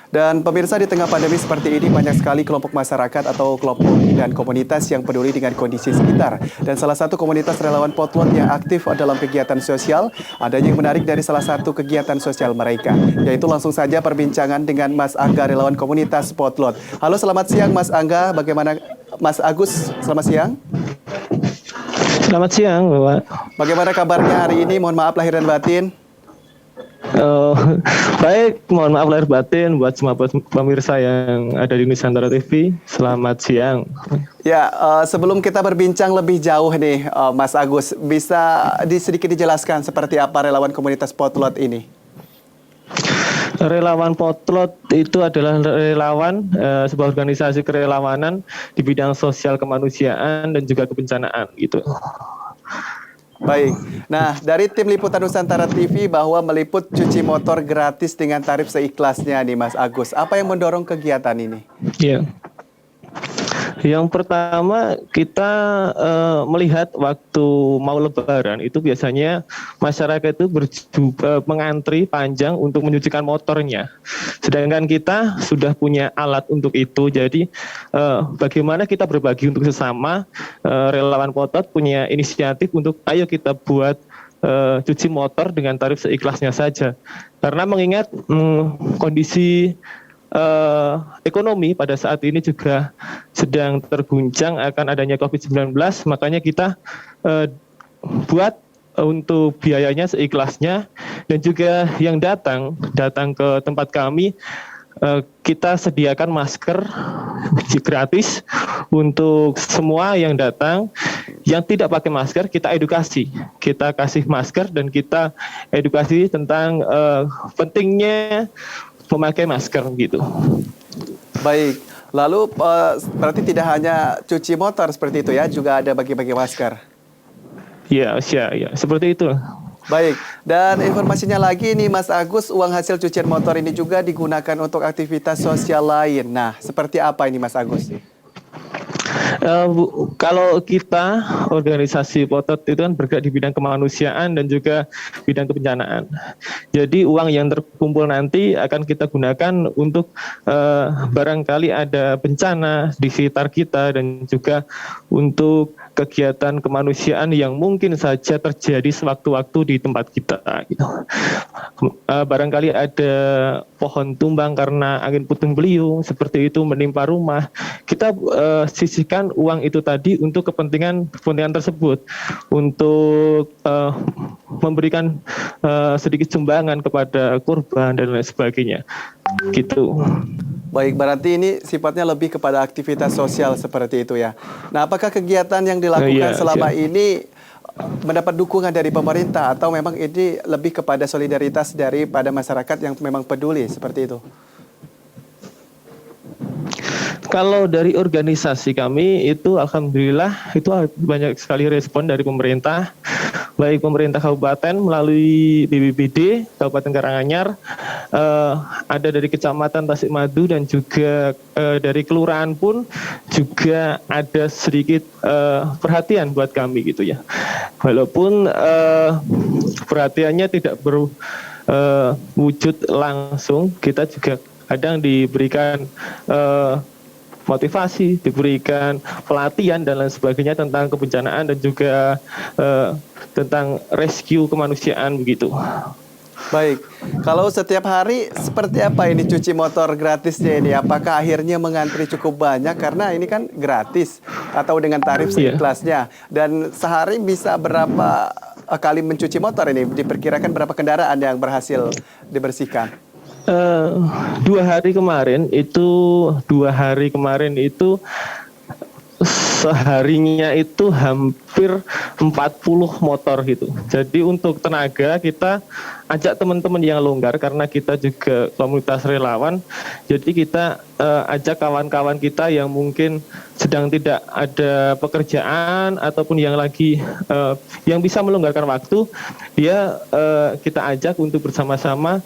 Dan pemirsa, di tengah pandemi seperti ini banyak sekali kelompok masyarakat atau kelompok dan komunitas yang peduli dengan kondisi sekitar. Dan salah satu komunitas relawan Potlot yang aktif dalam kegiatan sosial, adanya yang menarik dari salah satu kegiatan sosial mereka. Yaitu langsung saja perbincangan dengan Mas Angga, relawan komunitas Potlot. Halo, selamat siang Mas Angga, bagaimana Mas Agus, selamat siang. Selamat siang, Bapak. Bagaimana kabarnya hari ini? Mohon maaf lahir dan batin. Oh, baik, mohon maaf lahir batin buat semua pemirsa yang ada di Nusantara TV. Selamat siang. Ya, sebelum kita berbincang lebih jauh nih, Mas Agus, bisa sedikit dijelaskan seperti apa relawan komunitas Potlot ini? Relawan Potlot itu adalah relawan sebuah organisasi kerelawanan di bidang sosial kemanusiaan dan juga kebencanaan gitu. Baik. Nah, dari tim Liputan Nusantara TV bahwa meliput cuci motor gratis dengan tarif seikhlasnya nih Mas Agus. Apa yang mendorong kegiatan ini? Iya. Yang pertama kita melihat waktu mau Lebaran itu biasanya masyarakat itu mengantri panjang untuk menyucikan motornya. Sedangkan kita sudah punya alat untuk itu. Jadi bagaimana kita berbagi untuk sesama, relawan Potlot punya inisiatif untuk ayo kita buat cuci motor dengan tarif seikhlasnya saja. Karena mengingat kondisi ekonomi pada saat ini juga sedang terguncang akan adanya COVID-19, makanya kita buat untuk biayanya seikhlasnya, dan juga yang datang ke tempat kami kita sediakan masker gratis untuk semua yang datang. Yang tidak pakai masker kita edukasi, kita kasih masker dan kita edukasi tentang pentingnya memakai masker gitu. Baik, lalu berarti tidak hanya cuci motor seperti itu ya, juga ada bagi-bagi masker. Ya, seperti itu. Baik, dan informasinya lagi nih Mas Agus, uang hasil cucian motor ini juga digunakan untuk aktivitas sosial lain. Nah, seperti apa ini Mas Agus? Kalau kita organisasi Potlot itu kan bergerak di bidang kemanusiaan dan juga bidang kebencanaan. Jadi uang yang terkumpul nanti akan kita gunakan untuk barangkali ada bencana di sekitar kita dan juga untuk kegiatan kemanusiaan yang mungkin saja terjadi sewaktu-waktu di tempat kita. Gitu. Barangkali ada pohon tumbang karena angin puting beliung seperti itu menimpa rumah. Kita sisihkan uang itu tadi untuk kepentingan tersebut, untuk memberikan sedikit sumbangan kepada korban dan lain sebagainya. Gitu. Baik, berarti ini sifatnya lebih kepada aktivitas sosial seperti itu ya. Nah, apakah kegiatan yang dilakukan selama ini mendapat dukungan dari pemerintah atau memang ini lebih kepada solidaritas daripada masyarakat yang memang peduli seperti itu? Kalau dari organisasi kami itu alhamdulillah itu banyak sekali respon dari pemerintah, baik pemerintah kabupaten melalui BPBD Kabupaten Karanganyar, ada dari Kecamatan Tasikmadu dan juga dari kelurahan pun juga ada sedikit perhatian buat kami gitu ya. Walaupun perhatiannya tidak berwujud langsung, kita juga kadang diberikan motivasi, diberikan pelatihan dan lain sebagainya tentang kebencanaan dan juga tentang rescue kemanusiaan begitu. Baik, kalau setiap hari seperti apa ini cuci motor gratisnya ini? Apakah akhirnya mengantri cukup banyak karena ini kan gratis atau dengan tarif seikhlasnya? Dan sehari bisa berapa kali mencuci motor ini? Diperkirakan berapa kendaraan yang berhasil dibersihkan? 2 hari kemarin itu seharinya itu hampir 40 motor gitu. Jadi untuk tenaga kita ajak teman-teman yang longgar karena kita juga komunitas relawan. Jadi kita ajak kawan-kawan kita yang mungkin sedang tidak ada pekerjaan ataupun yang lagi yang bisa melonggarkan waktu, dia kita ajak untuk bersama-sama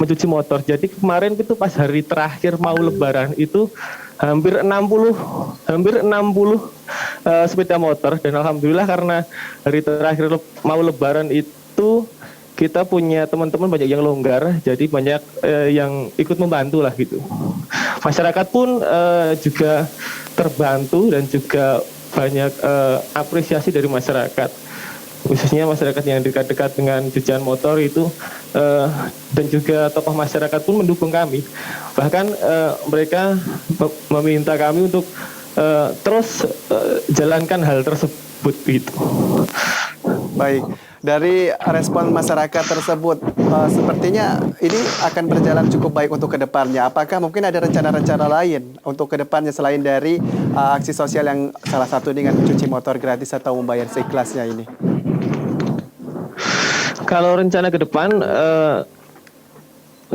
mencuci motor. Jadi kemarin itu pas hari terakhir mau Lebaran itu hampir 60 sepeda motor, dan alhamdulillah karena hari terakhir mau Lebaran itu kita punya teman-teman banyak yang longgar, jadi banyak yang ikut membantu lah gitu. Masyarakat pun juga terbantu dan juga banyak apresiasi dari masyarakat, khususnya masyarakat yang dekat-dekat dengan cucian motor itu, dan juga tokoh masyarakat pun mendukung kami. Bahkan mereka meminta kami untuk terus jalankan hal tersebut gitu. Baik, dari respon masyarakat tersebut, sepertinya ini akan berjalan cukup baik untuk kedepannya. Apakah mungkin ada rencana-rencana lain untuk kedepannya selain dari aksi sosial yang salah satu dengan cuci motor gratis atau membayar seikhlasnya ini? Kalau rencana ke depan,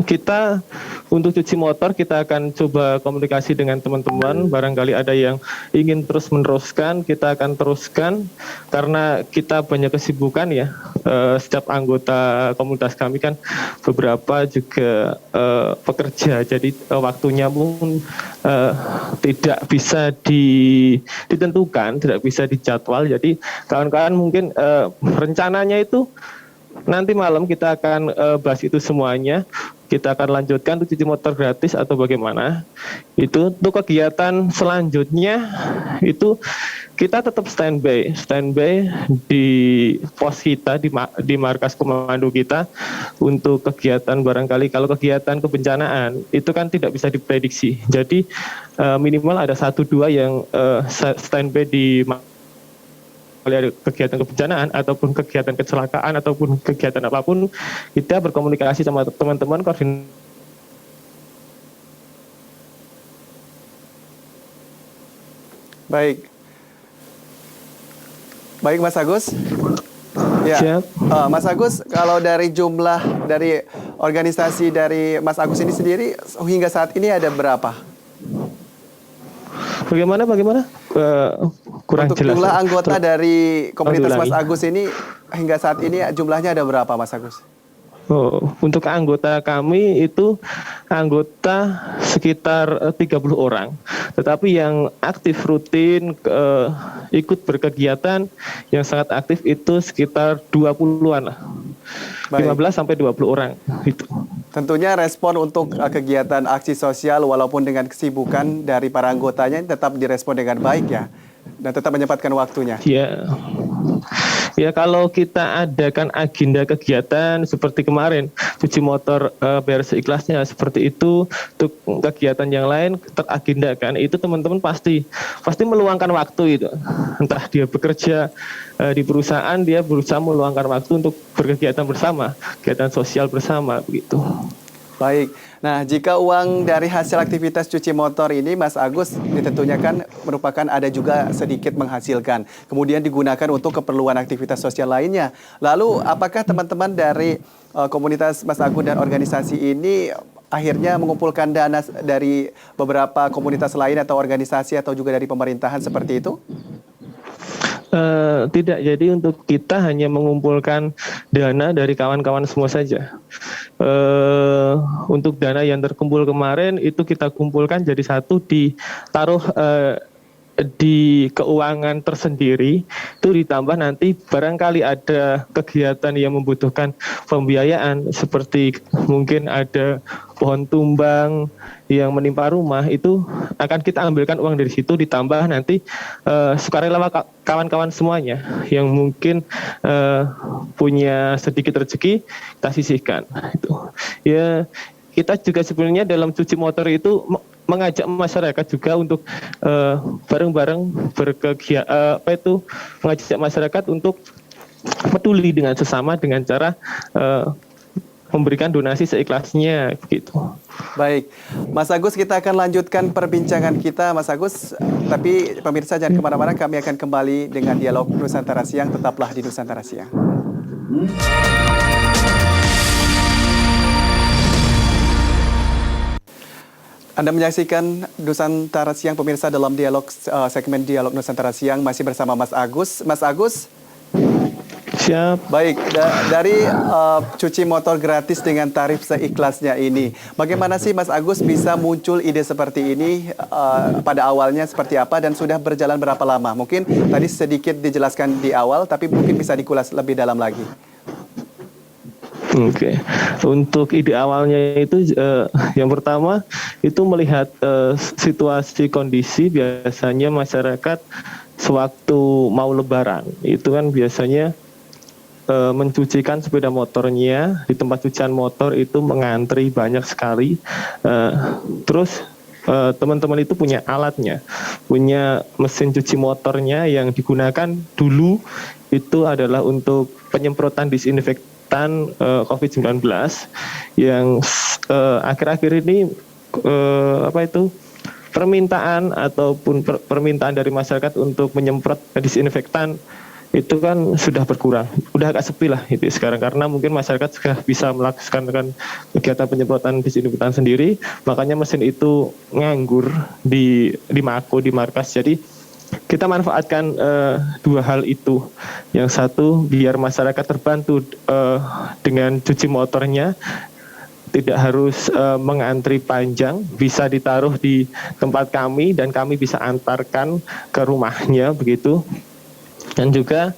kita untuk cuci motor kita akan coba komunikasi dengan teman-teman. Barangkali ada yang ingin terus meneruskan, kita akan teruskan karena kita banyak kesibukan ya. Setiap anggota komunitas kami kan beberapa juga pekerja, jadi waktunya pun tidak bisa ditentukan, tidak bisa dijadwal. Jadi kawan-kawan mungkin rencananya itu nanti malam kita akan bahas itu semuanya. Kita akan lanjutkan untuk cuci motor gratis atau bagaimana. Itu untuk kegiatan selanjutnya itu kita tetap standby di pos kita, di markas komando kita untuk kegiatan. Barangkali kalau kegiatan kebencanaan itu kan tidak bisa diprediksi. Jadi minimal ada 1-2 yang standby di ada kegiatan kebencanaan ataupun kegiatan kecelakaan ataupun kegiatan apapun, kita berkomunikasi sama teman-teman koordinasi. Baik, baik Mas Agus. Ya, Mas Agus, kalau dari jumlah dari organisasi dari Mas Agus ini sendiri hingga saat ini ada berapa? Bagaimana? Kurang untuk jelas. Jumlah anggota dari komunitas Mas Agus ini hingga saat ini jumlahnya ada berapa, Mas Agus? Untuk anggota kami itu anggota sekitar 30 orang. Tetapi yang aktif rutin ikut berkegiatan yang sangat aktif itu sekitar 20-an lah. 15 sampai 20 orang itu. Tentunya respon untuk kegiatan aksi sosial walaupun dengan kesibukan dari para anggotanya tetap direspon dengan baik ya. Dan tetap menyempatkan waktunya. Ya kalau kita adakan agenda kegiatan seperti kemarin cuci motor bayar seikhlasnya seperti itu, untuk kegiatan yang lain teragendakan itu teman-teman pasti meluangkan waktu itu. Entah dia bekerja di perusahaan, dia berusaha meluangkan waktu untuk berkegiatan bersama, kegiatan sosial bersama begitu. Baik, nah jika uang dari hasil aktivitas cuci motor ini Mas Agus tentunya kan merupakan ada juga sedikit menghasilkan, kemudian digunakan untuk keperluan aktivitas sosial lainnya. Lalu apakah teman-teman dari komunitas Mas Agus dan organisasi ini akhirnya mengumpulkan dana dari beberapa komunitas lain atau organisasi atau juga dari pemerintahan seperti itu? Tidak, jadi untuk kita hanya mengumpulkan dana dari kawan-kawan semua saja. Untuk dana yang terkumpul kemarin itu kita kumpulkan jadi satu, ditaruh di keuangan tersendiri, itu ditambah nanti barangkali ada kegiatan yang membutuhkan pembiayaan seperti mungkin ada pohon tumbang yang menimpa rumah, itu akan kita ambilkan uang dari situ, ditambah nanti sukarela kawan-kawan semuanya yang mungkin punya sedikit rezeki kita sisihkan. Itu ya, kita juga sebenarnya dalam cuci motor itu mengajak masyarakat juga untuk bareng-bareng mengajak masyarakat untuk peduli dengan sesama dengan cara memberikan donasi seikhlasnya begitu. Baik, Mas Agus, kita akan lanjutkan perbincangan kita, Mas Agus. Tapi pemirsa jangan kemana-mana, kami akan kembali dengan dialog Nusantara Siang. Tetaplah di Nusantara Siang. Anda menyaksikan Nusantara Siang, pemirsa, dalam dialog segmen Dialog Nusantara Siang masih bersama Mas Agus. Mas Agus. Siap. Baik, dari cuci motor gratis dengan tarif seikhlasnya ini, bagaimana sih Mas Agus bisa muncul ide seperti ini, pada awalnya seperti apa dan sudah berjalan berapa lama? Mungkin tadi sedikit dijelaskan di awal, tapi mungkin bisa dikulas lebih dalam lagi. Oke, untuk ide awalnya itu yang pertama itu melihat situasi kondisi biasanya masyarakat sewaktu mau Lebaran itu kan biasanya mencucikan sepeda motornya di tempat cucian motor itu mengantri banyak sekali. Terus teman-teman itu punya alatnya, punya mesin cuci motornya yang digunakan dulu itu adalah untuk penyemprotan disinfektan COVID-19 yang akhir-akhir ini permintaan ataupun permintaan dari masyarakat untuk menyemprot disinfektan itu kan sudah berkurang, udah agak sepi lah itu sekarang karena mungkin masyarakat sudah bisa melakukan kegiatan penyemprotan disinfektan sendiri, makanya mesin itu nganggur di Mako di markas. Jadi kita manfaatkan dua hal itu. Yang satu biar masyarakat terbantu dengan cuci motornya, tidak harus mengantri panjang, bisa ditaruh di tempat kami dan kami bisa antarkan ke rumahnya begitu. Dan juga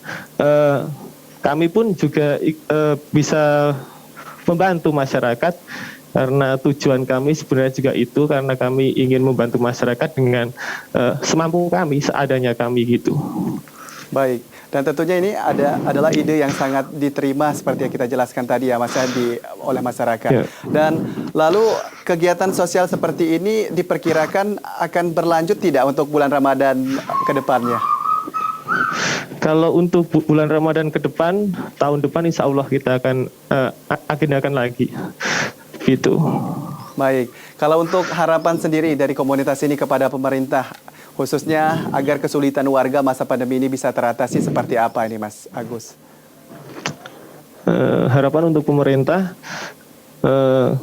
kami pun juga bisa membantu masyarakat karena tujuan kami sebenarnya juga itu karena kami ingin membantu masyarakat dengan semampu kami, seadanya kami gitu. Baik, dan tentunya ini adalah ide yang sangat diterima seperti yang kita jelaskan tadi ya Mas Andi oleh masyarakat. Ya. Dan lalu kegiatan sosial seperti ini diperkirakan akan berlanjut tidak untuk bulan Ramadan ke depannya? Kalau untuk bulan Ramadan ke depan, tahun depan insya Allah kita akan agendakan lagi. Gitu. Baik, kalau untuk harapan sendiri dari komunitas ini kepada pemerintah, khususnya agar kesulitan warga masa pandemi ini bisa teratasi seperti apa ini Mas Agus? Harapan untuk pemerintah,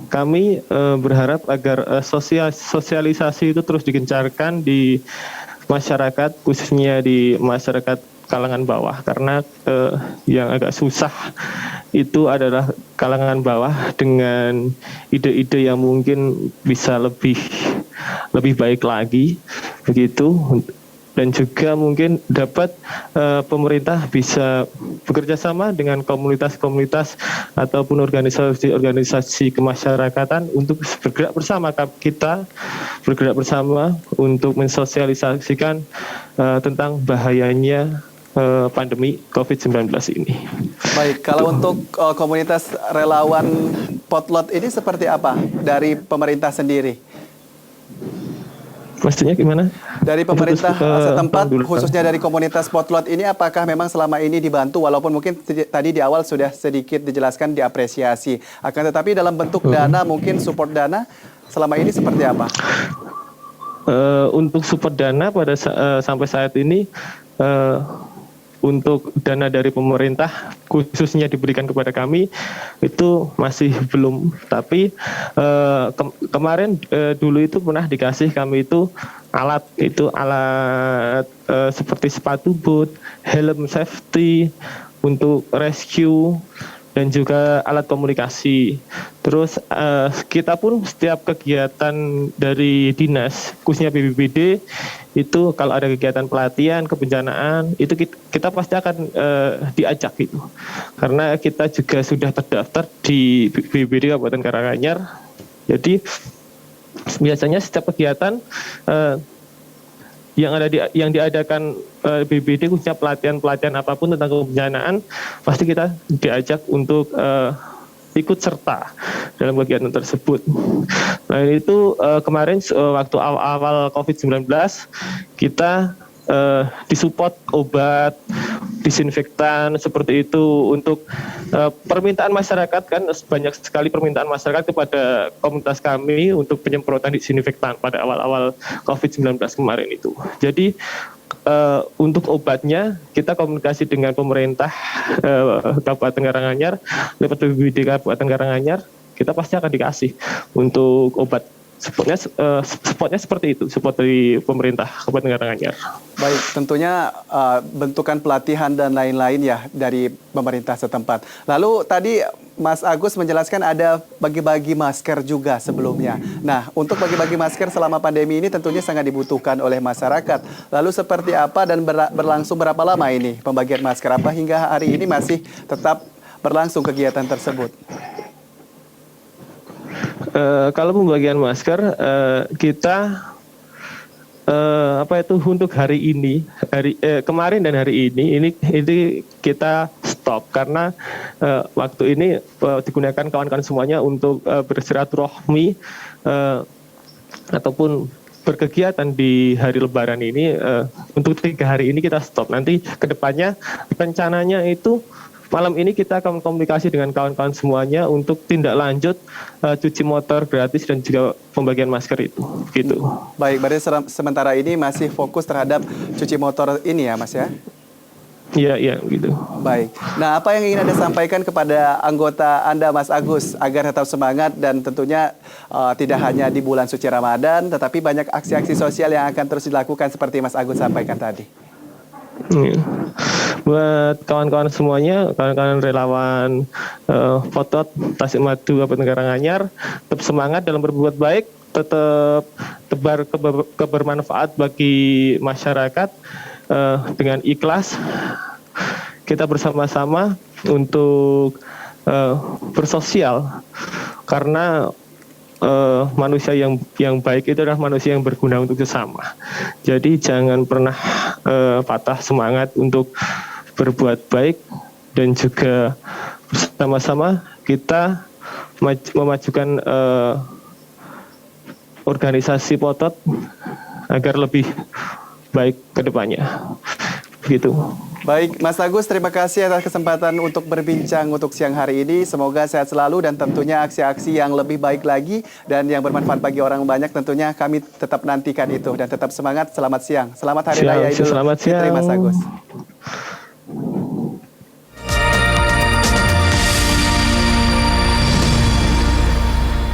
kami berharap agar sosialisasi itu terus digencarkan di masyarakat, khususnya di masyarakat kalangan bawah, karena yang agak susah itu adalah kalangan bawah dengan ide-ide yang mungkin bisa lebih baik lagi begitu, dan juga mungkin dapat pemerintah bisa bekerja sama dengan komunitas-komunitas ataupun organisasi-organisasi kemasyarakatan untuk bergerak bersama untuk mensosialisasikan tentang bahayanya pandemi COVID-19 ini. Baik, kalau untuk komunitas relawan Potlot ini seperti apa dari pemerintah sendiri? Maksudnya gimana? Dari pemerintah setempat, khususnya dari komunitas Potlot ini, apakah memang selama ini dibantu, walaupun mungkin tadi di awal sudah sedikit dijelaskan diapresiasi, akan tetapi dalam bentuk dana, mungkin support dana, selama ini seperti apa? Untuk support dana sampai saat ini, untuk dana dari pemerintah khususnya diberikan kepada kami itu masih belum, tapi kemarin dulu itu pernah dikasih kami itu alat seperti sepatu boot, helm safety untuk rescue dan juga alat komunikasi. Terus kita pun setiap kegiatan dari dinas, khususnya BPBD, itu kalau ada kegiatan pelatihan, kebencanaan, itu kita pasti akan diajak gitu. Karena kita juga sudah terdaftar di BPBD Kabupaten Karanganyar. Jadi biasanya setiap kegiatan yang diadakan BPBD, khususnya pelatihan apapun tentang kebencanaan, pasti kita diajak untuk ikut serta dalam kegiatan tersebut. Nah itu kemarin waktu awal COVID-19 kita disupport obat, disinfektan seperti itu untuk permintaan masyarakat, kan banyak sekali permintaan masyarakat kepada komunitas kami untuk penyemprotan disinfektan pada awal-awal COVID-19 kemarin itu. Jadi untuk obatnya kita komunikasi dengan pemerintah Kabupaten Karanganyar, lewat BPBD Kabupaten Karanganyar, kita pasti akan dikasih untuk obat. Supportnya seperti itu, support dari pemerintah Kabupaten Karanganyar. Baik, tentunya bentukan pelatihan dan lain-lain ya dari pemerintah setempat. Lalu tadi Mas Agus menjelaskan ada bagi-bagi masker juga sebelumnya. Nah, untuk bagi-bagi masker selama pandemi ini tentunya sangat dibutuhkan oleh masyarakat. Lalu seperti apa dan berlangsung berapa lama ini pembagian masker? Apa hingga hari ini masih tetap berlangsung kegiatan tersebut? Kalau pembagian masker, kita untuk hari ini, kemarin dan hari ini kita stop karena waktu ini digunakan kawan-kawan semuanya untuk bersilaturahmi ataupun berkegiatan di hari Lebaran ini. Untuk 3 hari ini kita stop. Nanti kedepannya rencananya itu malam ini kita akan komunikasi dengan kawan-kawan semuanya untuk tindak lanjut cuci motor gratis dan juga pembagian masker itu. Gitu. Baik, berarti sementara ini masih fokus terhadap cuci motor ini ya Mas ya? Iya, gitu. Baik. Nah, apa yang ingin Anda sampaikan kepada anggota Anda Mas Agus agar tetap semangat dan tentunya tidak hanya di bulan suci Ramadan, tetapi banyak aksi-aksi sosial yang akan terus dilakukan seperti Mas Agus sampaikan tadi. Buat kawan-kawan semuanya, kawan-kawan relawan Potlot Tasikmadu Kabupaten Karanganyar, tetap semangat dalam berbuat baik, tetap tebar kebermanfaat bagi masyarakat dengan ikhlas. Kita bersama-sama untuk bersosial, karena manusia yang baik itu adalah manusia yang berguna untuk sesama. Jadi jangan pernah patah semangat untuk berbuat baik, dan juga bersama-sama kita memajukan organisasi Potlot agar lebih baik ke depannya. Begitu. Baik, Mas Agus, terima kasih atas kesempatan untuk berbincang untuk siang hari ini. Semoga sehat selalu dan tentunya aksi-aksi yang lebih baik lagi dan yang bermanfaat bagi orang banyak, tentunya kami tetap nantikan itu. Dan tetap semangat, selamat siang. Selamat Hari Raya Idul Fitri, Mas Agus.